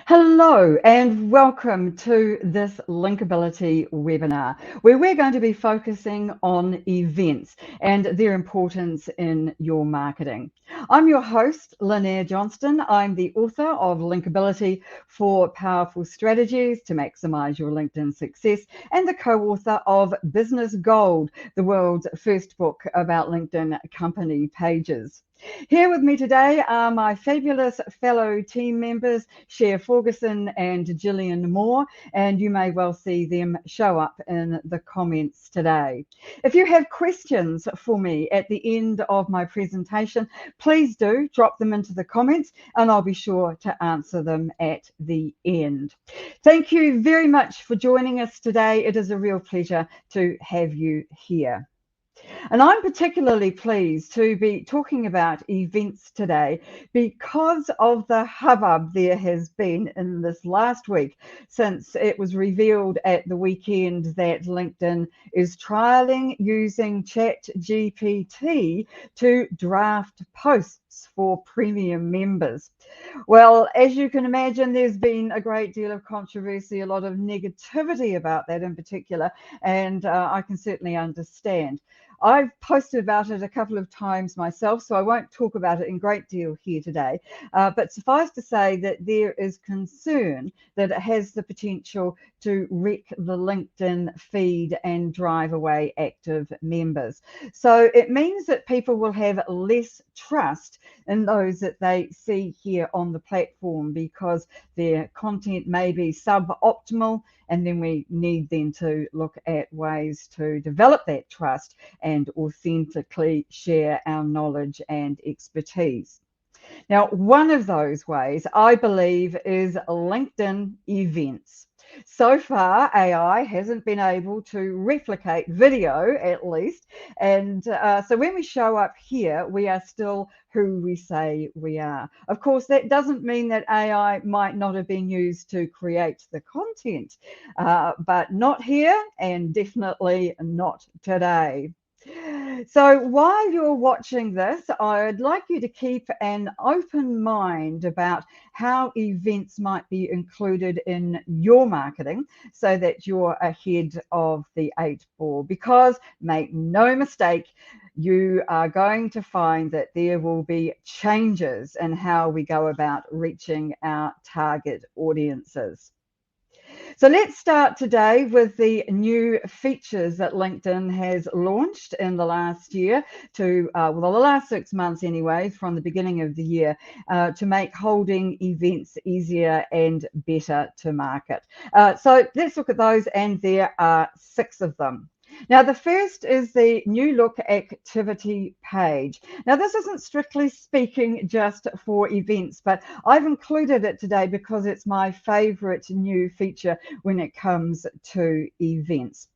Hello and welcome to this Linkability webinar, where we're going to be focusing on events and their importance in your marketing. I'm your host, Lynnaire Johnston. I'm the author of Linkability for Powerful Strategies to Maximize Your LinkedIn Success and the co-author of Business Gold, the world's first book about LinkedIn company pages. Here with me today are my fabulous fellow team members, Cher Ferguson and Gillian Moore, and you may well see them show up in the comments today. If you have questions for me at the end of my presentation, please do drop them into the comments and I'll be sure to answer them at the end. Thank you very much for joining us today. It is a real pleasure to have you here. And I'm particularly pleased to be talking about events today because of the hubbub there has been in this last week since it was revealed at the weekend that LinkedIn is trialing using ChatGPT to draft posts for premium members. Well, as you can imagine, there's been a great deal of controversy, a lot of negativity about that in particular, and I can certainly understand. I've posted about it a couple of times myself, so I won't talk about it in great deal here today. But suffice to say that there is concern that it has the potential to wreck the LinkedIn feed and drive away active members. So it means that people will have less trust in those that they see here on the platform because their content may be suboptimal, and then we need then to look at ways to develop that trust and authentically share our knowledge and expertise. Now, one of those ways, I believe, is LinkedIn events. So far, AI hasn't been able to replicate video, at least. And so when we show up here, we are still who we say we are. Of course, that doesn't mean that AI might not have been used to create the content, but not here and definitely not today. So while you're watching this, I'd like you to keep an open mind about how events might be included in your marketing so that you're ahead of the 8 ball. Because make no mistake, you are going to find that there will be changes in how we go about reaching our target audiences. So let's start today with the new features that LinkedIn has launched in the last year the last 6 months anyway, from the beginning of the year, to make holding events easier and better to market. So let's look at those, and there are 6 of them. Now, the first is the new look activity page. Now, this isn't strictly speaking just for events, but I've included it today because it's my favorite new feature when it comes to events.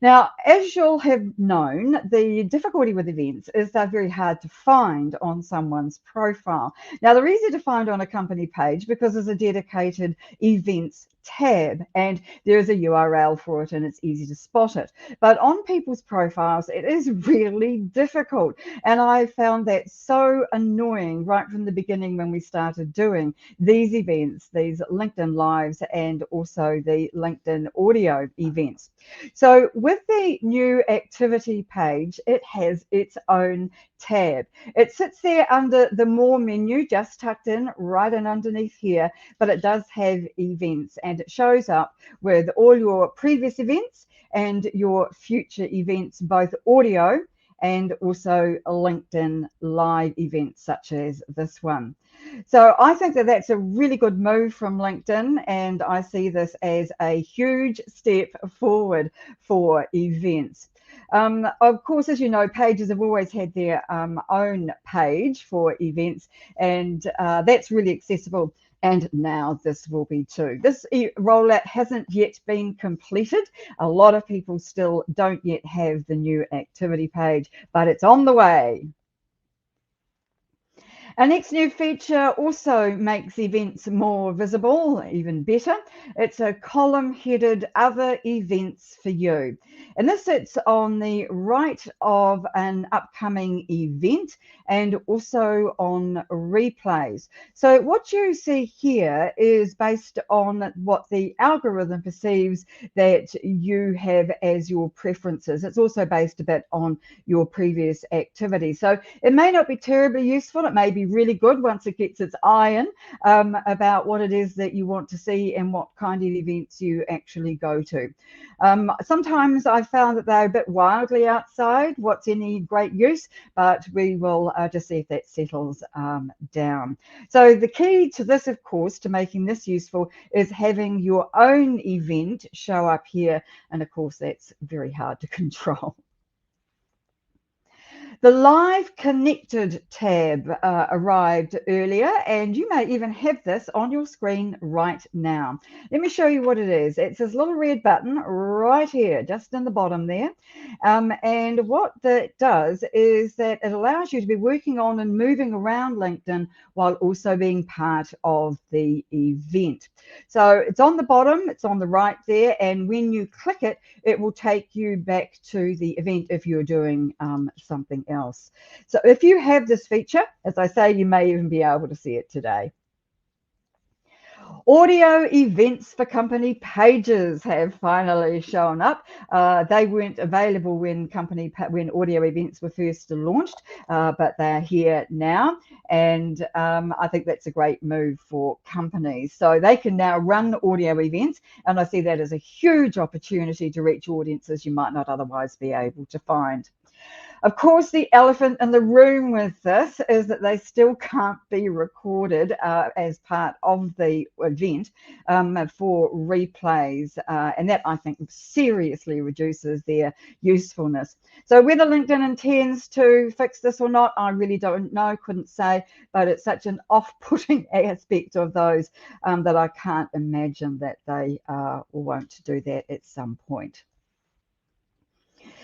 Now, as you'll have known, the difficulty with events is they're very hard to find on someone's profile. Now, they're easy to find on a company page because there's a dedicated events tab and there's a URL for it and it's easy to spot it. But on people's profiles, it is really difficult. And I found that so annoying right from the beginning when we started doing these events, these LinkedIn Lives and also the LinkedIn audio events. So with the new activity page, it has its own tab. It sits there under the More menu, just tucked in right in underneath here, but it does have events and it shows up with all your previous events and your future events, both audio and also LinkedIn live events such as this one. So I think that that's a really good move from LinkedIn, and I see this as a huge step forward for events. Of course, as you know, pages have always had their own page for events, and that's really accessible. And now this will be too. This rollout hasn't yet been completed. A lot of people still don't yet have the new activity page, but it's on the way. Our next new feature also makes events more visible, even better. It's a column-headed other events for you. And this sits on the right of an upcoming event and also on replays. So what you see here is based on what the algorithm perceives that you have as your preferences. It's also based a bit on your previous activity. So it may not be terribly useful. It may be really good once it gets its eye in about what it is that you want to see and what kind of events you actually go to. Sometimes I found that they're a bit wildly outside what's any great use, but we will just see if that settles down. So the key to this, of course, to making this useful is having your own event show up here. And of course, that's very hard to control. The Live Connected tab arrived earlier, and you may even have this on your screen right now. Let me show you what it is. It's this little red button right here, just in the bottom there. And what that does is that it allows you to be working on and moving around LinkedIn while also being part of the event. So it's on the bottom, it's on the right there, and when you click it, it will take you back to the event if you're doing something else. So if you have this feature, as I say, you may even be able to see it today. Audio events for company pages have finally shown up. They weren't available when audio events were first launched, but they're here now. And I think that's a great move for companies. So they can now run audio events, and I see that as a huge opportunity to reach audiences you might not otherwise be able to find. Of course, the elephant in the room with this is that they still can't be recorded as part of the event for replays. And that, I think, seriously reduces their usefulness. So whether LinkedIn intends to fix this or not, I really don't know, couldn't say, but it's such an off-putting aspect of those that I can't imagine that they won't do that at some point.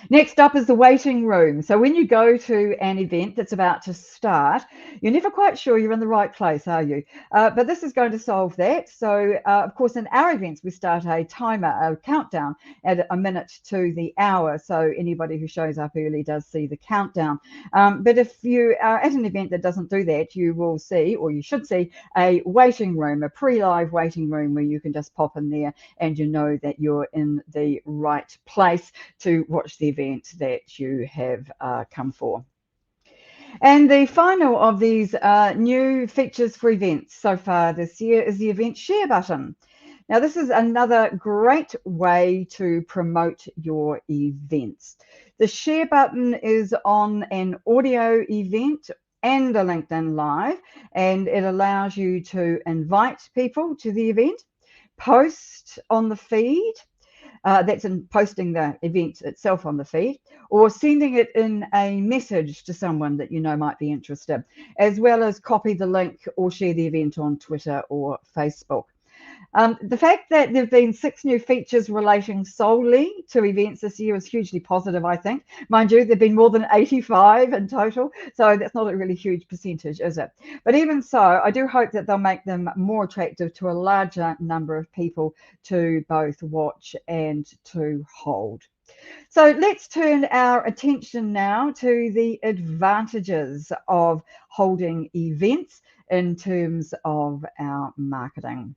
Next up is the waiting room. So when you go to an event that's about to start, you're never quite sure you're in the right place, are you? But this is going to solve that. So, of course, in our events, we start a timer, a countdown at a minute to the hour. So anybody who shows up early does see the countdown. But if you are at an event that doesn't do that, you will see, or you should see, a waiting room, a pre-live waiting room where you can just pop in there and you know that you're in the right place to watch the event that you have come for. And the final of these new features for events so far this year is the event share button. Now, this is another great way to promote your events. The share button is on an audio event and a LinkedIn Live, and it allows you to invite people to the event, post on the feed, that's in posting the event itself on the feed, or sending it in a message to someone that you know might be interested, as well as copy the link or share the event on Twitter or Facebook. The fact that there have been 6 new features relating solely to events this year is hugely positive, I think. Mind you, there have been more than 85 in total, so that's not a really huge percentage, is it? But even so, I do hope that they'll make them more attractive to a larger number of people to both watch and to hold. So let's turn our attention now to the advantages of holding events in terms of our marketing.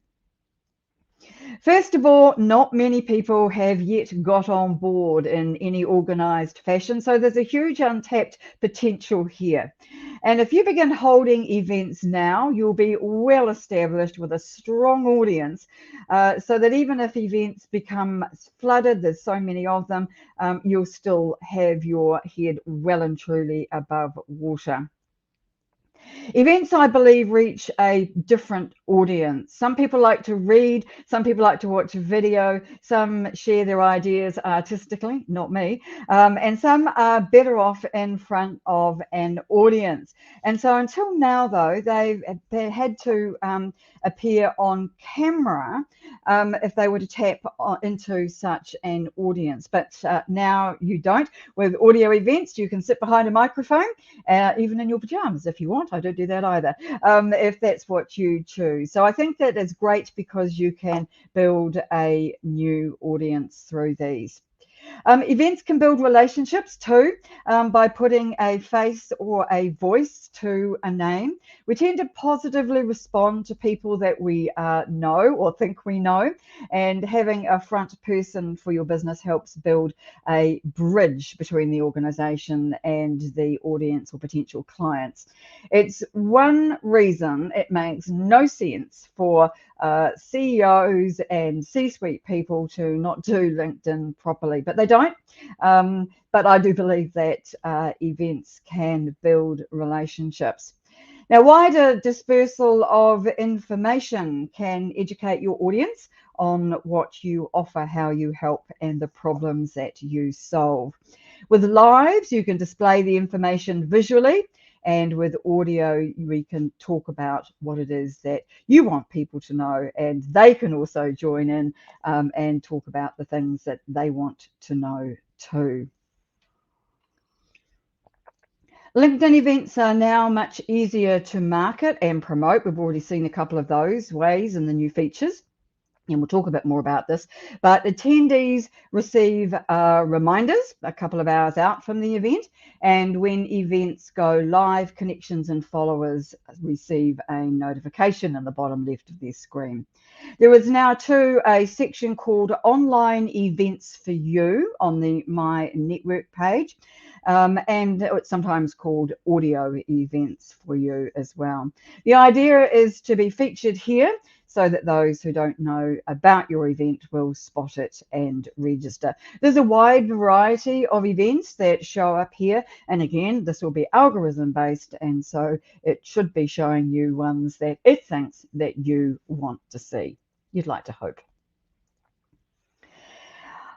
First of all, not many people have yet got on board in any organised fashion, so there's a huge untapped potential here. And if you begin holding events now, you'll be well established with a strong audience, so that even if events become flooded, there's so many of them, you'll still have your head well and truly above water. Events, I believe, reach a different audience. Some people like to read, some people like to watch video, some share their ideas artistically, not me, and some are better off in front of an audience. And so until now, though, they had to appear on camera if they were to tap into such an audience. But now you don't. With audio events, you can sit behind a microphone, even in your pajamas if you want. I do do that either, if that's what you choose. So I think that is great because you can build a new audience through these. Events can build relationships too, by putting a face or a voice to a name. We tend to positively respond to people that we know or think we know, and having a front person for your business helps build a bridge between the organization and the audience or potential clients. It's one reason it makes no sense for CEOs and C-suite people to not do LinkedIn properly, but they don't. But I do believe that events can build relationships. Now, wider dispersal of information can educate your audience on what you offer, how you help, and the problems that you solve. With lives, you can display the information visually, and with audio, we can talk about what it is that you want people to know, and they can also join in and talk about the things that they want to know too. LinkedIn events are now much easier to market and promote. We've already seen a couple of those ways in the new features, and we'll talk a bit more about this. But attendees receive reminders a couple of hours out from the event, and when events go live, connections and followers receive a notification in the bottom left of their screen. There is now too a section called Online Events for You on the My Network page. And it's sometimes called audio events for you as well. The idea is to be featured here so that those who don't know about your event will spot it and register. There's a wide variety of events that show up here. And again, this will be algorithm based. And so it should be showing you ones that it thinks that you want to see. You'd like to hope.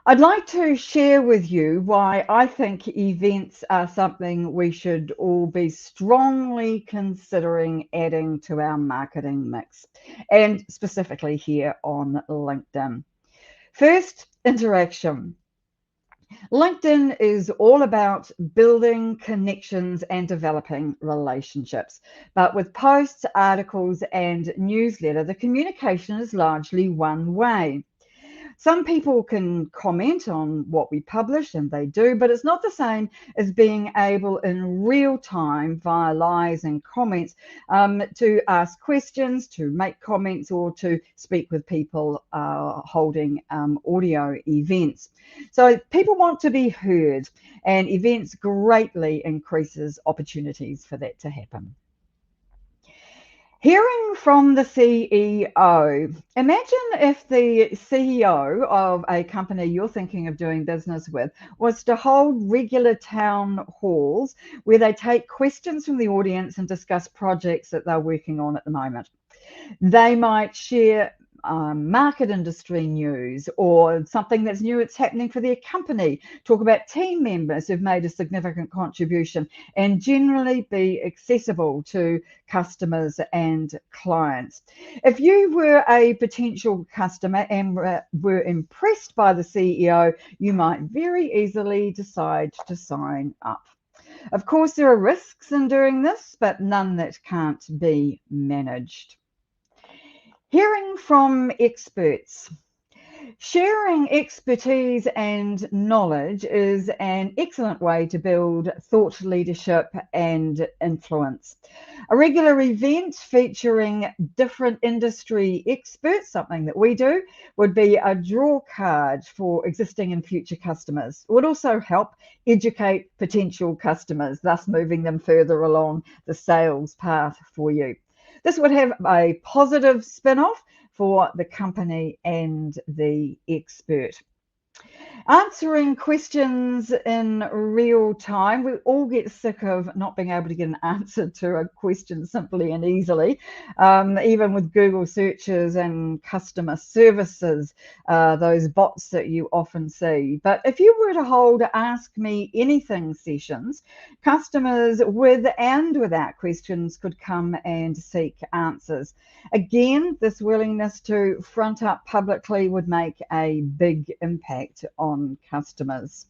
I'd like to share with you why I think events are something we should all be strongly considering adding to our marketing mix, and specifically here on LinkedIn. First, interaction. LinkedIn is all about building connections and developing relationships. But with posts, articles, and newsletter, the communication is largely one way. Some people can comment on what we publish, and they do, but it's not the same as being able in real time via lives and comments to ask questions, to make comments, or to speak with people holding audio events. So people want to be heard, and events greatly increases opportunities for that to happen. Hearing from the CEO. Imagine if the CEO of a company you're thinking of doing business with was to hold regular town halls where they take questions from the audience and discuss projects that they're working on at the moment. They might share market industry news or something that's new that's happening for their company, talk about team members who've made a significant contribution, and generally be accessible to customers and clients. If you were a potential customer and were impressed by the CEO, you might very easily decide to sign up. Of course, there are risks in doing this, but none that can't be managed. Hearing from experts. Sharing expertise and knowledge is an excellent way to build thought leadership and influence. A regular event featuring different industry experts, something that we do, would be a draw card for existing and future customers. It would also help educate potential customers, thus moving them further along the sales path for you. This would have a positive spin-off for the company and the expert. Answering questions in real time. We all get sick of not being able to get an answer to a question simply and easily, even with Google searches and customer services, those bots that you often see. But if you were to hold Ask Me Anything sessions, customers with and without questions could come and seek answers. Again, this willingness to front up publicly would make a big impact on customers.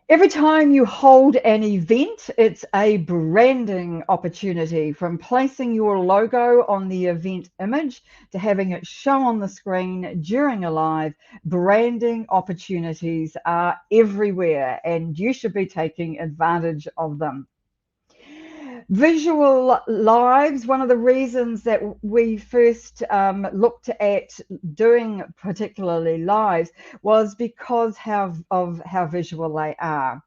Every time you hold an event, it's a branding opportunity, from placing your logo on the event image to having it show on the screen during a live. Branding opportunities are everywhere, and you should be taking advantage of them. Visual lives, one of the reasons that we first looked at doing particularly lives was because of how visual they are.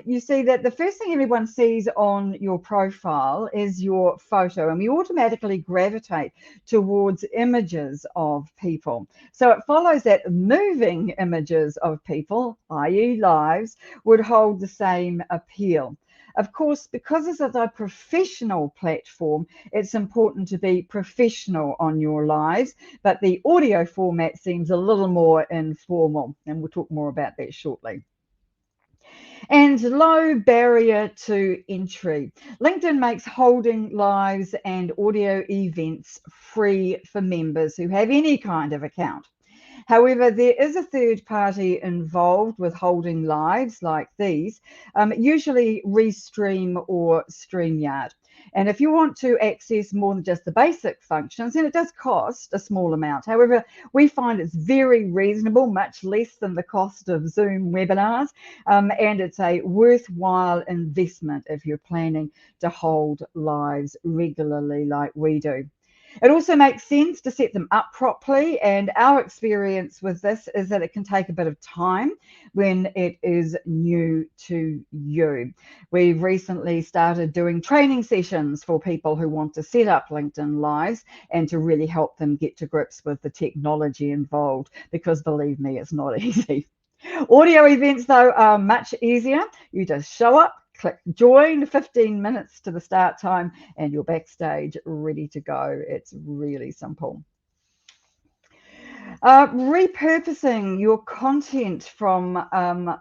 You see that the first thing everyone sees on your profile is your photo, and we automatically gravitate towards images of people. So it follows that moving images of people, i.e. lives, would hold the same appeal. Of course, because this is a professional platform, it's important to be professional on your lives, but the audio format seems a little more informal, and we'll talk more about that shortly. And low barrier to entry. LinkedIn makes holding lives and audio events free for members who have any kind of account. However, there is a third party involved with holding lives like these, usually Restream or StreamYard. And if you want to access more than just the basic functions, then it does cost a small amount. However, we find it's very reasonable, much less than the cost of Zoom webinars, and it's a worthwhile investment if you're planning to hold lives regularly like we do. It also makes sense to set them up properly, and our experience with this is that it can take a bit of time when it is new to you. We've recently started doing training sessions for people who want to set up LinkedIn Lives and to really help them get to grips with the technology involved, because believe me, it's not easy. Audio events, though, are much easier. You just show up, click join, 15 minutes to the start time, and you're backstage ready to go. It's really simple. Repurposing your content from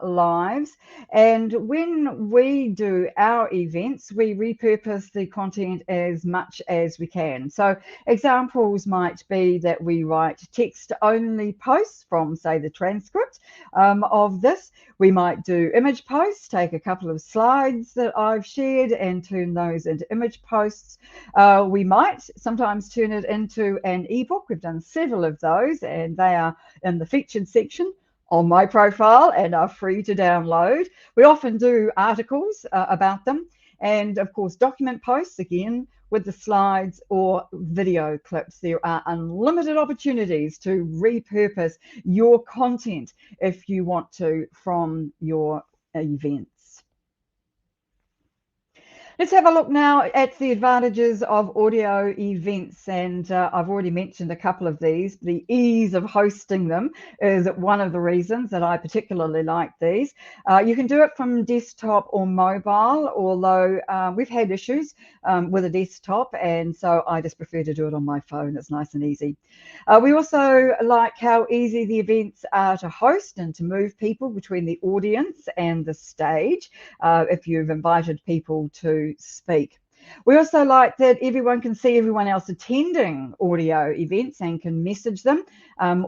lives. And when we do our events, we repurpose the content as much as we can. So examples might be that we write text only posts from, say, the transcript of this. We might do image posts, take a couple of slides that I've shared and turn those into image posts. We might sometimes turn it into an ebook. We've done several of those, and they are in the featured section on my profile and are free to download. We often do articles about them, and of course document posts, again with the slides, or video clips. There are unlimited opportunities to repurpose your content if you want to from your events. Let's have a look now at the advantages of audio events, and I've already mentioned a couple of these. The ease of hosting them is one of the reasons that I particularly like these. You can do it from desktop or mobile, although we've had issues with a desktop, and so I just prefer to do it on my phone. It's nice and easy. We also like how easy the events are to host and to move people between the audience and the stage if you've invited people to speak. We also like that everyone can see everyone else attending audio events and can message them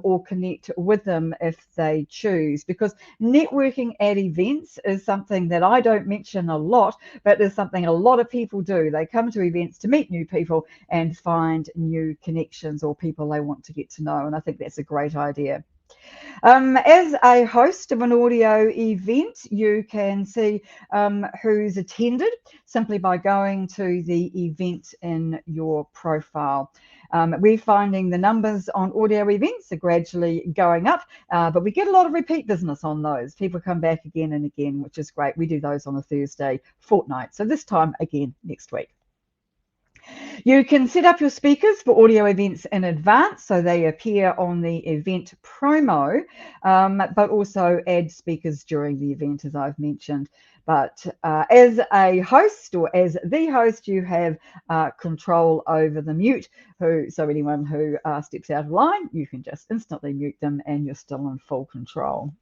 or connect with them if they choose, because networking at events is something that I don't mention a lot, but is something a lot of people do. They come to events to meet new people and find new connections or people they want to get to know, and I think that's a great idea. As a host of an audio event, you can see who's attended simply by going to the event in your profile. We're finding the numbers on audio events are gradually going up, but we get a lot of repeat business on those. People come back again and again, which is great. We do those on a Thursday fortnight, so this time again next week. You can set up your speakers for audio events in advance, so they appear on the event promo, but also add speakers during the event, as I've mentioned. But as a host, or as the host, you have control over the mute. So anyone who steps out of line, you can just instantly mute them, and you're still in full control.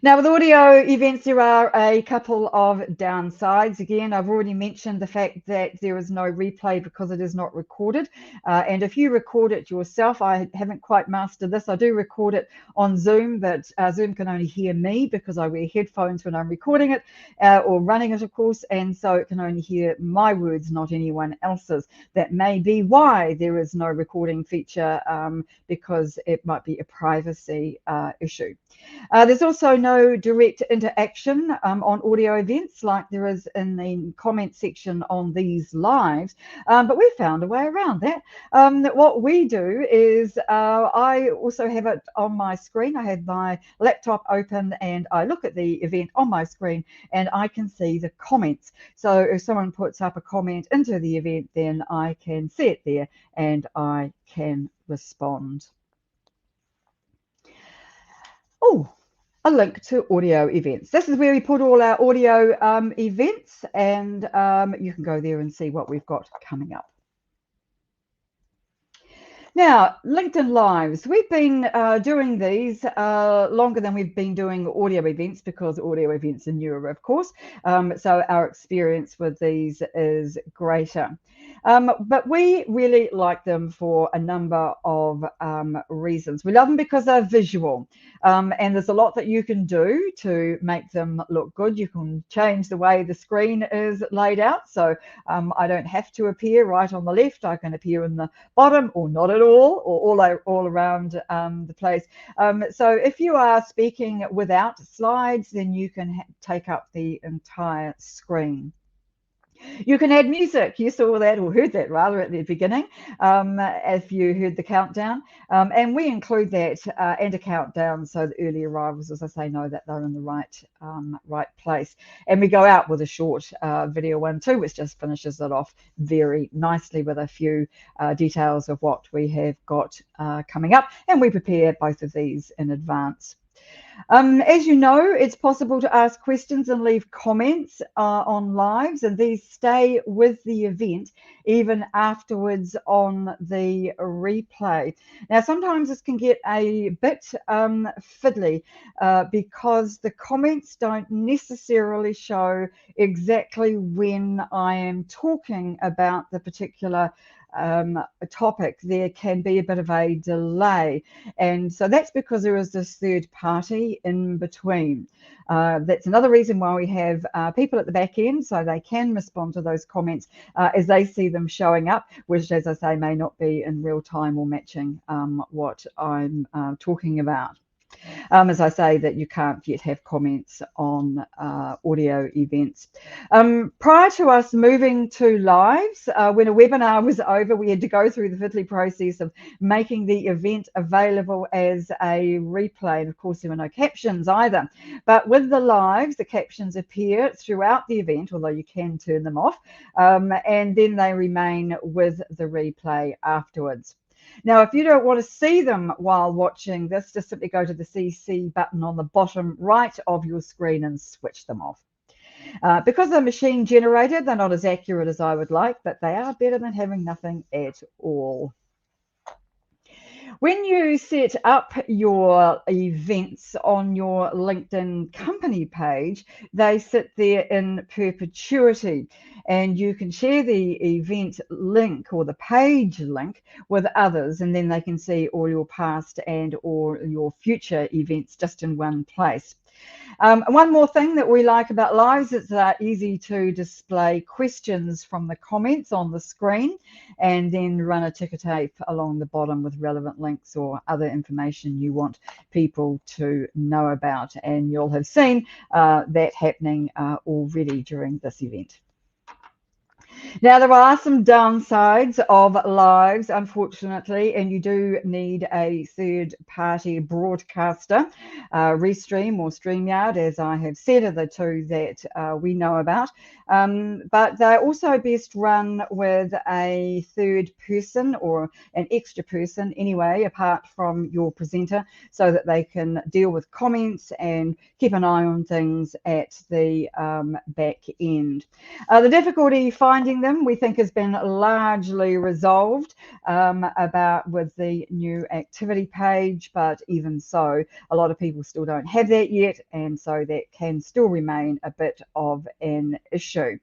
Now, with audio events, there are a couple of downsides. Again, I've already mentioned the fact that there is no replay because it is not recorded. And if you record it yourself, I haven't quite mastered this. I do record it on Zoom, but Zoom can only hear me because I wear headphones when I'm recording it or running it, of course. And so it can only hear my words, not anyone else's. That may be why there is no recording feature, because it might be a privacy issue. There's also no direct interaction on audio events like there is in the comment section on these lives, but we found a way around that. What we do is I also have it on my screen. I have my laptop open and I look at the event on my screen and I can see the comments. So if someone puts up a comment into the event, then I can see it there and I can respond. Oh, a link to audio events. This is where we put all our audio events, and you can go there and see what we've got coming up. Now, LinkedIn Lives, we've been doing these longer than we've been doing audio events because audio events are newer, of course. So our experience with these is greater. But we really like them for a number of reasons. We love them because they're visual. And there's a lot that you can do to make them look good. You can change the way the screen is laid out. So I don't have to appear right on the left. I can appear in the bottom or not at all, or all around the place. So if you are speaking without slides, then you can take up the entire screen. You can add music. You saw that, or heard that rather, at the beginning, if you heard the countdown. And we include that and a countdown so the early arrivals, as I say, know that they're in the right place. And we go out with a short video one too, which just finishes it off very nicely with a few details of what we have got coming up. And we prepare both of these in advance. As you know, it's possible to ask questions and leave comments on lives, and these stay with the event even afterwards on the replay. Now, sometimes this can get a bit fiddly because the comments don't necessarily show exactly when I am talking about the particular topic. There can be a bit of a delay, and so that's because there is this third party in between. That's another reason why we have people at the back end, so they can respond to those comments as they see them showing up, which, as I say, may not be in real time or matching what I'm talking about. As I say, that you can't yet have comments on audio events. Prior to us moving to lives, when a webinar was over, we had to go through the fiddly process of making the event available as a replay. And of course, there were no captions either. But with the lives, the captions appear throughout the event, although you can turn them off, and then they remain with the replay afterwards. Now, if you don't want to see them while watching this, just simply go to the CC button on the bottom right of your screen and switch them off. Because they're machine generated, they're not as accurate as I would like, but they are better than having nothing at all. When you set up your events on your LinkedIn company page, they sit there in perpetuity, and you can share the event link or the page link with others, and then they can see all your past and all your future events just in one place. One more thing that we like about lives is that easy to display questions from the comments on the screen, and then run a ticker tape along the bottom with relevant links or other information you want people to know about. And you'll have seen that happening already during this event. Now, there are some downsides of lives, unfortunately, and you do need a third-party broadcaster. Restream or StreamYard, as I have said, are the two that we know about. But they're also best run with a third person or an extra person anyway, apart from your presenter, so that they can deal with comments and keep an eye on things at the back end. The difficulty finding finding them, we think, has been largely resolved with the new activity page, but even so, a lot of people still don't have that yet, and so that can still remain a bit of an issue.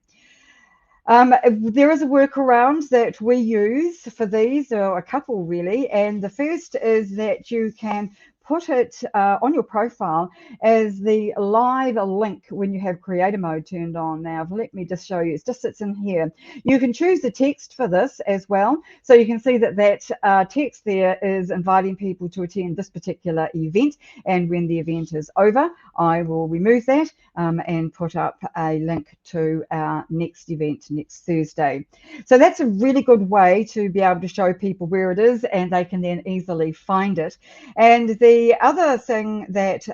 There is a workaround that we use for these, or a couple really, and the first is that you can put it on your profile as the live link when you have creator mode turned on. Now, let me just show you. It just sits in here. You can choose the text for this as well. So you can see that that text there is inviting people to attend this particular event. And when the event is over, I will remove that and put up a link to our next event next Thursday. So that's a really good way to be able to show people where it is, and they can then easily find it. And the other thing that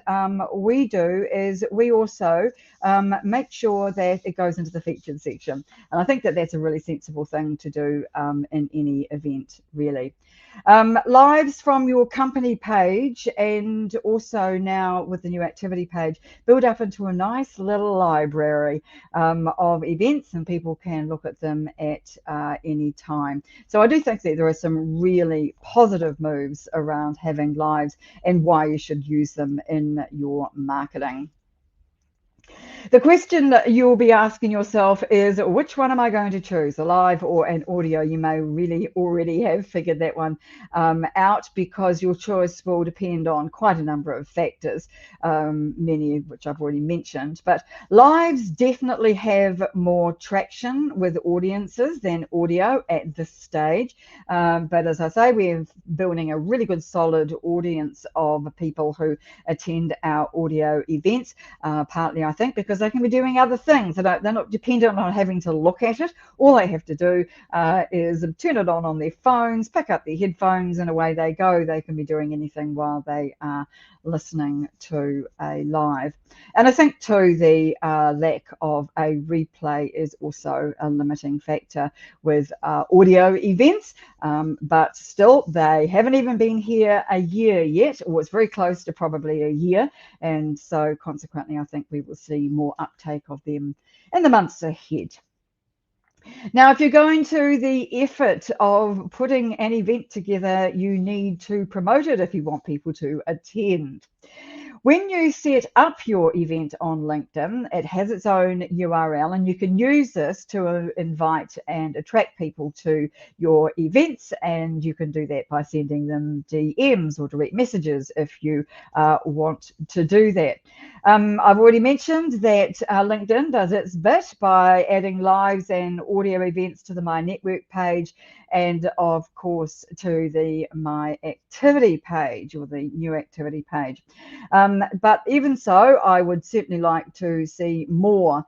we do is we also make sure that it goes into the featured section. And I think that that's a really sensible thing to do in any event, really. Lives from your company page, and also now with the new activity page, build up into a nice little library of events, and people can look at them at any time. So I do think that there are some really positive moves around having lives and why you should use them in your marketing. The question that you'll be asking yourself is, which one am I going to choose, a live or an audio? You may really already have figured that one out, because your choice will depend on quite a number of factors, many of which I've already mentioned. But lives definitely have more traction with audiences than audio at this stage. But as I say, we're building a really good solid audience of people who attend our audio events, partly I think because they can be doing other things. They're not dependent on having to look at it. All they have to do is turn it on their phones, pick up their headphones, and away they go. They can be doing anything while they are listening to a live. And I think too, the lack of a replay is also a limiting factor with audio events, but still they haven't even been here a year yet, or it's very close to probably a year, and so consequently I think we will see more uptake of them in the months ahead. Now, if you're going to the effort of putting an event together, you need to promote it if you want people to attend. When you set up your event on LinkedIn, it has its own URL, and you can use this to invite and attract people to your events, and you can do that by sending them DMs or direct messages if you want to do that. I've already mentioned that LinkedIn does its bit by adding lives and audio events to the My Network page, and of course to the My Activity page, or the new activity page. But even so, I would certainly like to see more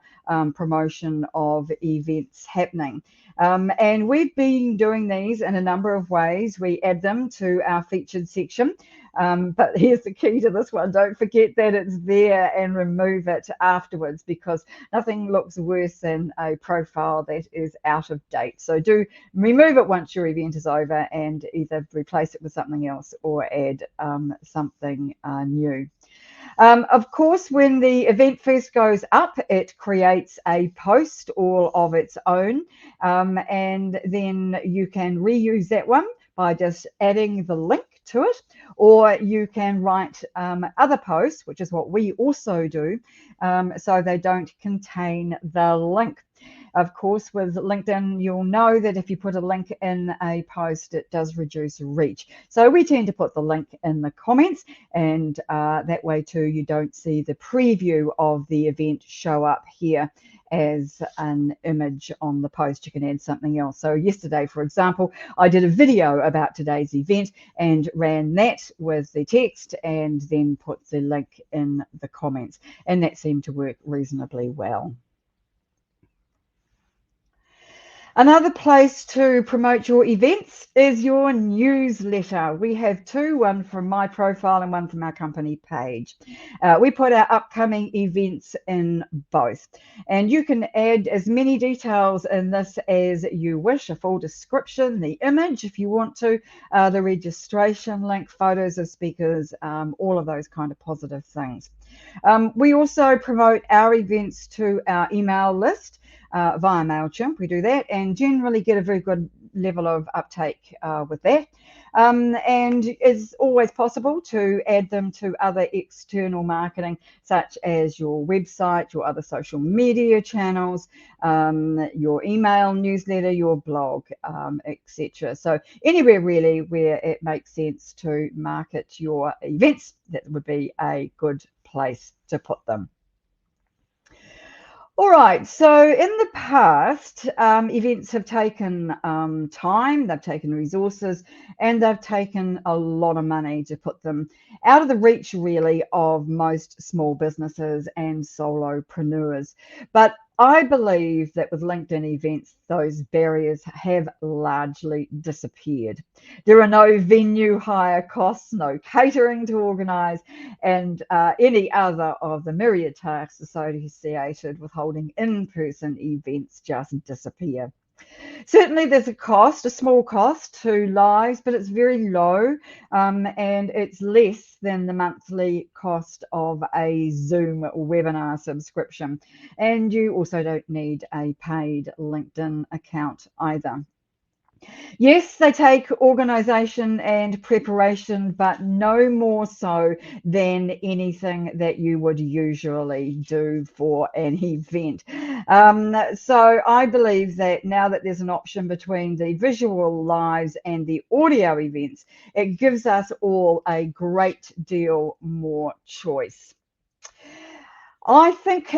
promotion of events happening. And we've been doing these in a number of ways. We add them to our featured section. But here's the key to this one. Don't forget that it's there and remove it afterwards, because nothing looks worse than a profile that is out of date. So do remove it once your event is over, and either replace it with something else or add something new. Of course, when the event first goes up, it creates a post all of its own, and then you can reuse that one by just adding the link to it, or you can write other posts, which is what we also do, so they don't contain the link. Of course, with LinkedIn, you'll know that if you put a link in a post, it does reduce reach. So we tend to put the link in the comments, and that way too, you don't see the preview of the event show up here as an image on the post. You can add something else. So yesterday, for example, I did a video about today's event and ran that with the text, and then put the link in the comments, and that seemed to work reasonably well. Another place to promote your events is your newsletter. We have two, one from my profile and one from our company page. We put our upcoming events in both, and you can add as many details in this as you wish: a full description, the image if you want to, the registration link, photos of speakers, all of those kind of positive things. We also promote our events to our email list. via MailChimp. We do that and generally get a very good level of uptake with that. And it's always possible to add them to other external marketing, such as your website, your other social media channels, your email newsletter, your blog, etc. So anywhere really where it makes sense to market your events, that would be a good place to put them. All right, so in the past, events have taken time, they've taken resources, and they've taken a lot of money to put them out of the reach, really, of most small businesses and solopreneurs. But I believe that with LinkedIn events, those barriers have largely disappeared. There are no venue hire costs, no catering to organise, and any other of the myriad tasks associated with holding in-person events just disappear. Certainly there's a cost, a small cost to lives, but it's very low, and it's less than the monthly cost of a Zoom webinar subscription. And you also don't need a paid LinkedIn account either. Yes, they take organisation and preparation, but no more so than anything that you would usually do for an event. So I believe that now that there's an option between the visual lives and the audio events, it gives us all a great deal more choice. I think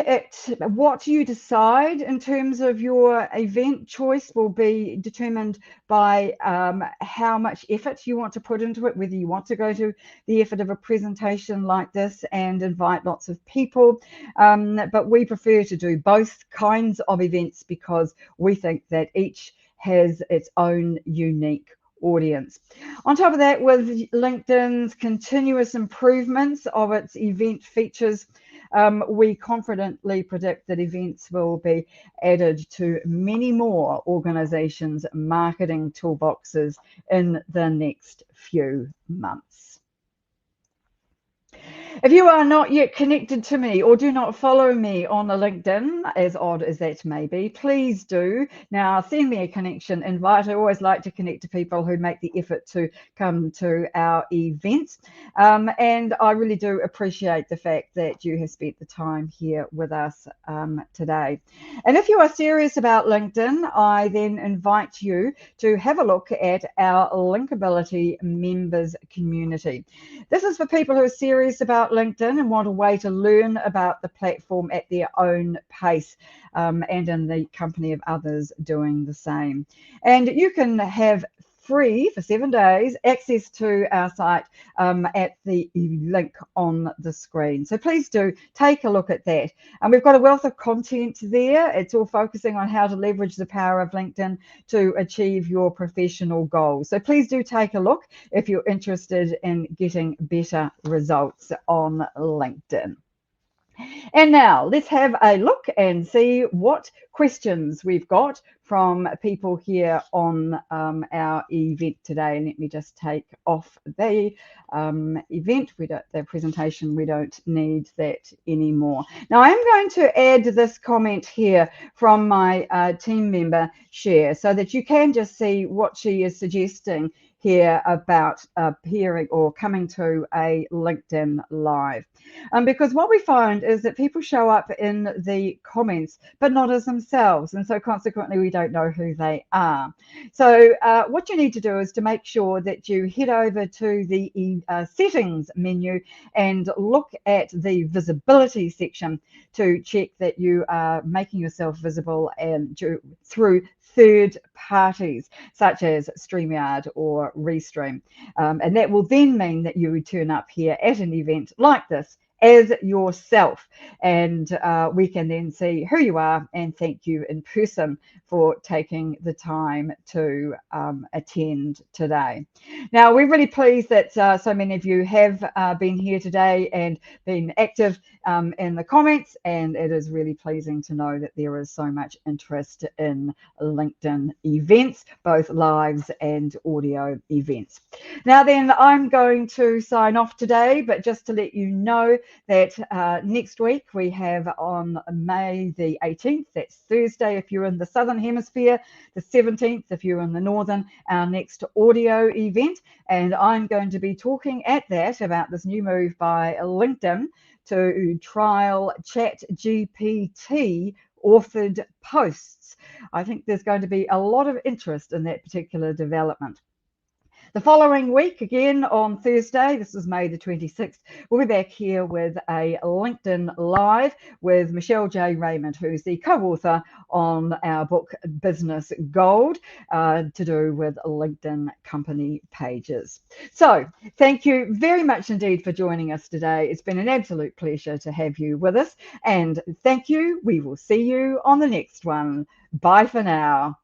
what you decide in terms of your event choice will be determined by how much effort you want to put into it, whether you want to go to the effort of a presentation like this and invite lots of people. But we prefer to do both kinds of events because we think that each has its own unique audience. On top of that, with LinkedIn's continuous improvements of its event features, we confidently predict that events will be added to many more organizations' marketing toolboxes in the next few months. If you are not yet connected to me or do not follow me on LinkedIn, as odd as that may be, please do. Now, send me a connection invite. I always like to connect to people who make the effort to come to our events. And I really do appreciate the fact that you have spent the time here with us today. And if you are serious about LinkedIn, I then invite you to have a look at our Linkability members community. This is for people who are serious about LinkedIn and want a way to learn about the platform at their own pace, and in the company of others doing the same. And you can have free for 7 days access to our site at the link on the screen. So please do take a look at that. And we've got a wealth of content there. It's all focusing on how to leverage the power of LinkedIn to achieve your professional goals. So please do take a look if you're interested in getting better results on LinkedIn. And now let's have a look and see what questions we've got from people here on our event today. And let me just take off the event. The presentation, we don't need that anymore. Now I'm going to add this comment here from my team member, Cher, so that you can just see what she is suggesting here about appearing or coming to a LinkedIn Live. Because what we find is that people show up in the comments, but not as themselves. And so consequently, we don't know who they are. So what you need to do is to make sure that you head over to the settings menu and look at the visibility section to check that you are making yourself visible and through third parties such as StreamYard or Restream. And that will then mean that you would turn up here at an event like this as yourself, and we can then see who you are and thank you in person for taking the time to attend today. Now, we're really pleased that so many of you have been here today and been active in the comments, and it is really pleasing to know that there is so much interest in LinkedIn events, both lives and audio events. Now then, I'm going to sign off today, but just to let you know that next week we have on May the 18th, that's Thursday if you're in the Southern Hemisphere, the 17th if you're in the Northern, our next audio event. And I'm going to be talking at that about this new move by LinkedIn to trial ChatGPT authored posts. I think there's going to be a lot of interest in that particular development. The following week, again on Thursday, this is May the 26th, we'll be back here with a LinkedIn Live with Michelle J. Raymond, who's the co-author on our book Business Gold, to do with LinkedIn company pages. So thank you very much indeed for joining us today. It's been an absolute pleasure to have you with us. And thank you. We will see you on the next one. Bye for now.